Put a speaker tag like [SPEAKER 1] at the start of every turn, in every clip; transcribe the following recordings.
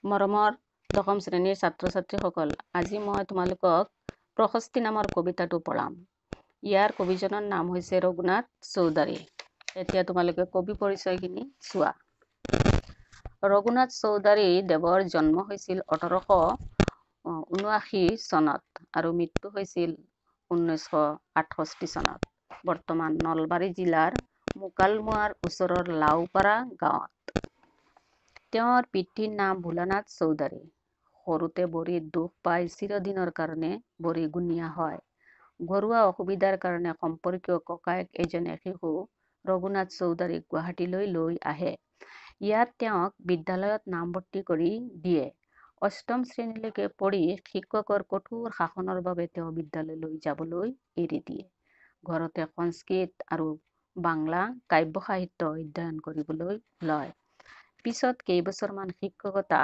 [SPEAKER 1] মৰমৰ দশম শ্ৰেণীৰ ছাত্ৰ ছাত্ৰীসকল, আজি মই তোমালোকক প্ৰশস্তি নামৰ কবিতাটো পঢ়াম। ইয়াৰ কবিজনৰ নাম হৈছে ৰঘুনাথ চৌধুৰী। এতিয়া তোমালোকে কবি পৰিচয়খিনি চোৱা। ৰঘুনাথ চৌধুৰী দেৱৰ জন্ম হৈছিল 1879 চনত আৰু মৃত্যু হৈছিল 1968 চনত। বৰ্তমান নলবাৰী জিলাৰ মুকালমুৱাৰ ওচৰৰ লাওপাৰা গাঁৱত। তেওঁৰ পিতৃৰ নাম ভোলানাথ চৌধুৰী। সৰুতে ভৰিত দুখ পাই চিৰদিনৰ কাৰণে ভৰি গুণিয়া হয়। ঘৰুৱা অসুবিধাৰ কাৰণে সম্পৰ্কীয় ককায়েক এজনে শিশু ৰঘুনাথ চৌধুৰীক গুৱাহাটীলৈ লৈ আহে। ইয়াত তেওঁক বিদ্যালয়ত নামভৰ্তি কৰি দিয়ে। অষ্টম শ্ৰেণীলৈকে পঢ়ি শিক্ষকৰ কঠোৰ শাসনৰ বাবে তেওঁ বিদ্যালয়লৈ যাবলৈ এৰি দিয়ে। ঘৰতে সংস্কৃত আৰু বাংলা কাব্য সাহিত্য অধ্যয়ন কৰিবলৈ লয়। পিছত কেইবছৰমান শিক্ষকতা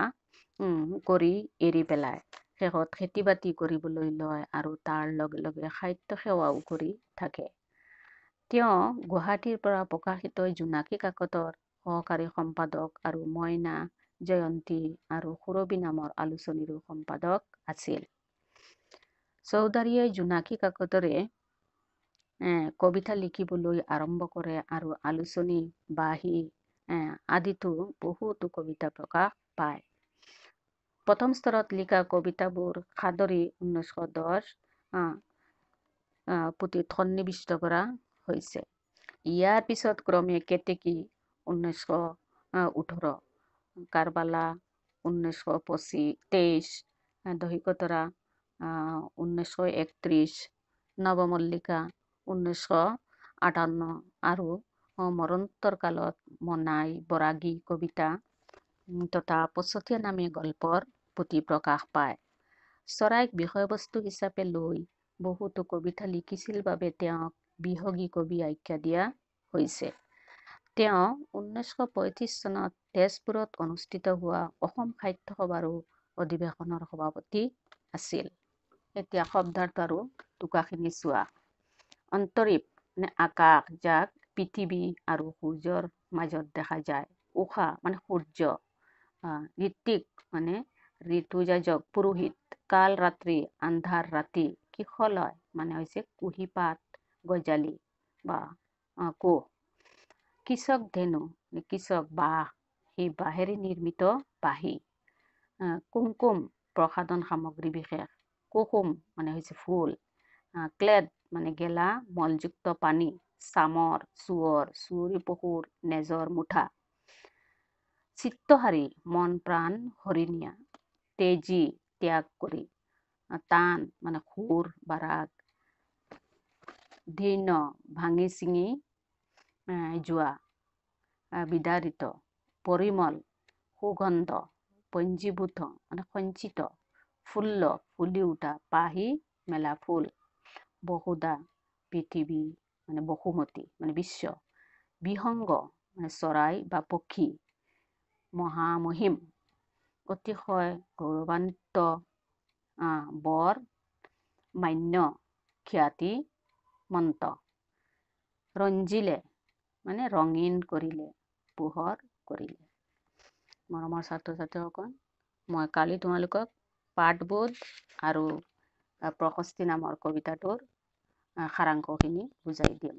[SPEAKER 1] কৰি এৰি পেলায়। শেষত খেতি বাতি কৰিবলৈ লয় আৰু তাৰ লগে লগে সাহিত্য সেৱাও কৰি থাকে। তেওঁ গুৱাহাটীৰ পৰা প্ৰকাশিত জোনাকী কাকতৰ সহকাৰী সম্পাদক আৰু মইনা জয়ন্তী আৰু সুৰভি নামৰ আলোচনীৰো সম্পাদক আছিল। চৌধুৰীয়ে জোনাকী কাকতৰে কবিতা লিখিবলৈ আৰম্ভ কৰে আৰু আলোচনী বাহী আদিতো বহুতো কবিতা প্ৰকাশ পায়। প্ৰথম স্তৰত লিখা কবিতাবোৰ সাদৰী 1910 পুথিত সন্নিৱিষ্ট কৰা হৈছে। ইয়াৰ পিছত ক্ৰমে কেতেকী 1918, কাৰবালা 1923, দহিকতৰা 1931, নৱমল্লিকা 1958 আৰু মৰণোত্তৰ কালত মনাই বৰাগী কবিতা তথা পছতীয়া নামে গল্পৰ পুথি প্ৰকাশ পায়। চৰাইক বিষয়বস্তু হিচাপে লৈ বহুতো কবিতা লিখিছিল বাবে তেওঁক বিহগী কবি আখ্যা দিয়া হৈছে। তেওঁ 1935 চনত তেজপুৰত অনুষ্ঠিত হোৱা অসম সাহিত্য সভাৰো অধিৱেশনৰ সভাপতি আছিল। এতিয়া শব্দাৰ্থ আৰু টোকাখিনি চোৱা। অন্তৰীপ আকাশ, যাক পৃথিৱী আৰু সূৰ্যৰ মাজত দেখা যায়। উষা মানে সূৰ্য। ঋত্বিক মানে ঋতুযাজক পুৰোহিত। কাল ৰাত্ৰি, আন্ধাৰ ৰাতি। কিশলয় মানে হৈছে কুঁহিপাত গজালি বা কোহ। কৃষক ধেনু, কৃষক বাঁহ, সেই বাঁহেৰে নিৰ্মিত বাঁহী। কুমকুম প্ৰসাধন সামগ্ৰী বিশেষ। কুসুম মানে হৈছে ফুল। ক্লেদ মানে গেলা মলযুক্ত পানী। চামৰ, চুৱৰ, চুৰি পশুৰ নেজৰ মুঠা। চিত্তহাৰী মন প্ৰাণ হৰিণীয়া। তেজী ত্যাগ কৰি। তান মানে সুৰ বা ৰাগ। ধীৰ্ণ ভাঙি ছিঙি যোৱা। বিদাৰিত পৰিমল সুগন্ধ। পঞ্জীভূত মানে সঞ্চিত। ফুল্ল ফুলি উঠা। পাহি মেলা ফুল। বহুধা পৃথিৱী মানে বসুমতী মানে বিশ্ব। বিহংগ মানে চৰাই বা পক্ষী। মহামহিম অতিশয় গৌৰৱান্বিত। বৰ মান্য খ্যাতি মন্ত। ৰঞ্জিলে মানে ৰঙীন কৰিলে, পোহৰ কৰিলে। মৰমৰ ছাত্ৰ ছাত্ৰীসকল, মই কালি তোমালোকক পাঠবোধ আৰু প্ৰশস্তি নামৰ কবিতাটোৰ সাৰাংশখিনি বুজাই দিম।